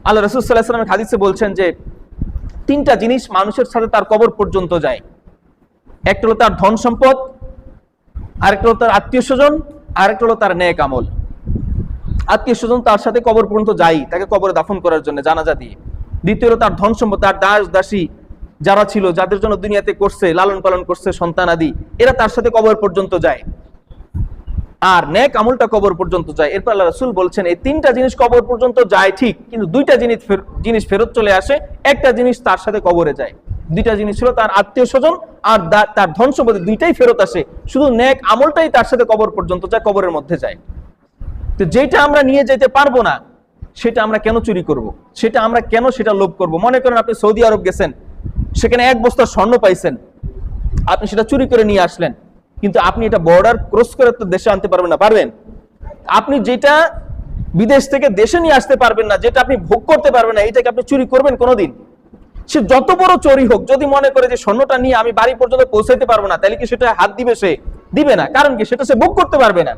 আল্লাহ রাসূল সাল্লাল্লাহু আলাইহি ওয়াসাল্লাম হাদিসে বলছেন যে তিনটা জিনিস মানুষের সাথে তার কবর পর্যন্ত যায়। একটা হলো তার ধন সম্পদ, আরেকটা হলো তার আত্মীয় স্বজন, আরেকটা হলো তার নেক আমল। আত্মীয় স্বজন তার সাথে কবর পর্যন্ত যায়, তাকে কবরে দাফন করার জন্য জানাজা দিয়ে। দ্বিতীয় হলো তার ধন সম্পদ, তার দাস দাসী যারা ছিল, যাদের জন্য দুনিয়াতে করছে, লালন পালন করছে, সন্তান আদি, এরা তার সাথে কবর পর্যন্ত যায়। আর নেক আমলটা কবর পর্যন্ত যায়। এরপর আল্লাহ রাসূল বলছেন এই তিনটা জিনিস কবর পর্যন্ত যায় ঠিক, কিন্তু দুইটা জিনিস ফেরত চলে আসে। একটা জিনিস তার সাথে কবরে যায়। দুইটা জিনিস ছিল তার আত্মীয় স্বজন আর তার ধন সম্পদ, দুইটাই ফেরত আসে। শুধু নেক আমলটাই তার সাথে কবর পর্যন্ত যায়, কবরের মধ্যে যায়। তো যেটা আমরা নিয়ে যেতে পারবো না সেটা আমরা কেন চুরি করব? সেটা আমরা কেন সেটা লোভ করব? মনে করেন আপনি সৌদি আরব গেছেন, সেখানে 1 বস্তা স্বর্ণ পাইছেন, আপনি সেটা চুরি করে নিয়ে আসলেন, কিন্তু আপনি এটা বর্ডার ক্রস করে তো দেশে আনতে পারবেন না, পারবেন? আপনি যেটা বিদেশ থেকে দেশে নিয়ে আসতে পারবেন না, যেটা আপনি ভোগ করতে পারবেন না, এটাকে আপনি চুরি করবেন কোনোদিন? সে যত বড় চোরই হোক, যদি মনে করে যে স্বর্ণটা নিয়ে আমি বাড়ি পর্যন্ত পৌঁছাইতে পারবো না, তাহলে কি সেটা হাত দিবে? সে দিবে না। কারণ কি? সেটা সে ভোগ করতে পারবে না,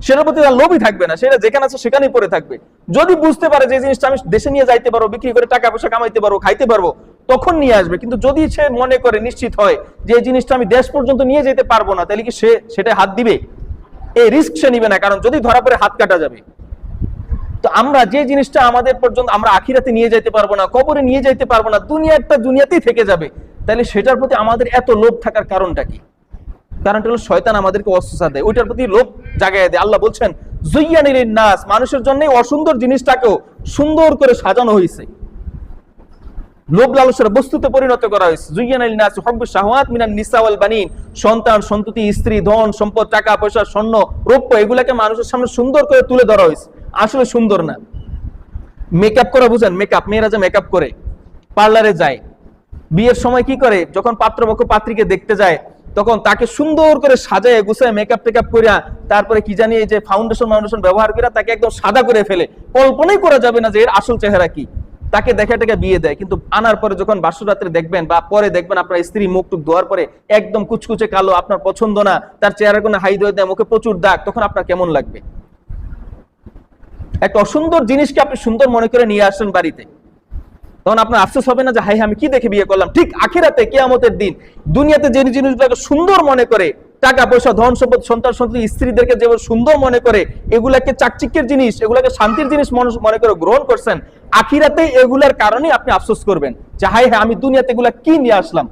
সেটার প্রতি তার লোভই থাকবে না, সেটা যেখানে আছে সেখানেই পড়ে থাকবে। যদি বুঝতে পারে যে এই জিনিসটা আমি দেশে নিয়ে যাইতে পারবো, বিক্রি করে টাকা পয়সা কামাইতে পারবো, খাইতে পারবো, তখন নিয়ে আসবে। কিন্তু যদি সে মনে করে, নিশ্চিত হয় যে এই জিনিসটা আমি দেশ পর্যন্ত নিয়ে যেতে পারবো না, তাহলে কি সে সেটা হাত দিবে? এই রিস্ক সে নিবে না, কারণ যদি ধরা পড়ে হাত কাটা যাবে। তো আমরা যে জিনিসটা আমাদের পর্যন্ত আমরা আখিরাতে নিয়ে যেতে পারবো না, কবরে নিয়ে যেতে পারবো না, দুনিয়াটা দুনিয়াতেই থেকে যাবে, তাহলে সেটার প্রতি আমাদের এত লোভ থাকার কারণটা কি? কারণটা হলো শয়তান আমাদেরকে ওয়াসওয়াসা দেয়, ওইটার প্রতি লোভ জাগায় দেয়। আল্লাহ বলছেন যুয়্যানা লিন-নাস, মানুষের জন্য অসুন্দর জিনিসটাকেও সুন্দর করে সাজানো হয়েছে, লোভ লালসার বস্তুতে পরিণত করা হয়েছে। যুয়্যানা লিন-নাস হুব্বুশ শাহাওয়াত মিনান নিসা ওয়াল বানিন, সন্তান সন্ততি, স্ত্রী, ধন সম্পদ, টাকা পয়সা, স্বর্ণ রৌপ্য, এগুলাকে মানুষের সামনে সুন্দর করে তুলে ধরা হয়েছে। আসলে সুন্দর না। মেকআপ করা বুঝেন? মেকআপ, মেয়েরা যে মেকআপ করে, পার্লারে যায়, বিয়ের সময় কি করে, যখন পাত্রপক্ষ পাত্রীকে দেখতে যায়, তখন তাকে সুন্দর করে সাজায় গুছায় মেকআপ টেকআপ করিয়া, তারপরে কি জানি এই যে ফাউন্ডেশন ব্যবহার করে তাকে একদম সাদা করে ফেলে। কল্পনাই করা যাবে না যে এর আসল চেহারা কি। তাকে দেখা টেকা বিয়ে দেয়, কিন্তু আনার পরে যখন বাসর রাত্রে দেখবেন বা পরে দেখবেন আপনার স্ত্রী মুখ টুক ধোয়ার পরে একদম কুচকুচে কালো, আপনার পছন্দ না, তার চেহারা কোনো হাই ধোয়া দেয়, মুখে প্রচুর দাগ, তখন আপনার কেমন লাগবে? একটা অসুন্দর জিনিসকে আপনি সুন্দর মনে করে নিয়ে আসেন বাড়িতে, তখন আপনার আফসোস হবে না যে হাই আমি কি দেখে বিয়ে করলাম? ঠিক আখিরাতে কিয়ামতের দিন দুনিয়াতে যে জিনিসগুলোকে সুন্দর মনে করে, টাকা পয়সা, ধন সম্পদ, সন্তান সন্ততি, স্ত্রীদেরকে যেমন সুন্দর মনে করে, এগুলাকে চাকচিক্যের জিনিস, এগুলাকে শান্তির জিনিস মনে করে গ্রহণ করছেন, আখিরাতে এগুলার কারণে আপনি আফসোস করবেন যে হাই আমি দুনিয়াতে এগুলা কি নিয়ে আসলাম।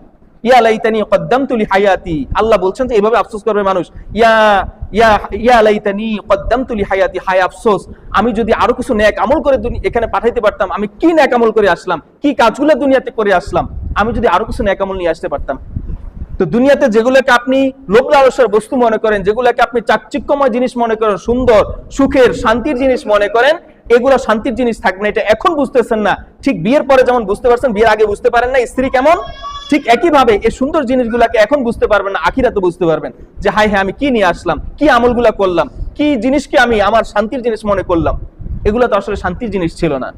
ইয়া লাইতানি কদ্দামতু লিহায়াতি, আল্লাহ বলছেন যে এইভাবে আফসোস করবে মানুষ। ইয়া লাইতানি কদ্দামতু লিহায়াতি, হায় আফসোস, আমি যদি আরো কিছু নেক আমল করে এখানে পাঠাইতে পারতাম, আমি কি নেক আমল করে আসলাম, কি কাজগুলো দুনিয়াতে করে আসলাম, আমি যদি আরো কিছু নেক আমল নিয়ে আসতে পারতাম। তো দুনিয়াতে যেগুলোকে আপনি লোভ লালসার বস্তু মনে করেন, যেগুলোকে আপনি চাকচিক্যময় জিনিস মনে করেন, সুন্দর সুখের শান্তির জিনিস মনে করেন, এগুলো শান্তির জিনিস থাকবে না। এটা এখন বুঝতেছেন না, ঠিক বিয়ের পরে যেমন বুঝতে পারছেন, বিয়ের আগে বুঝতে পারেন না স্ত্রী কেমন, ঠিক একইভাবে এই সুন্দর জিনিসগুলাকে এখন বুঝতে পারবেন না, আখিরাতে বুঝতে পারবেন যে হাই আমি কি নিয়ে আসলাম, কি আমলগুলা করলাম, কি জিনিসকে আমি আমার শান্তির জিনিস মনে করলাম, এগুলো তো আসলে শান্তির জিনিস ছিল না।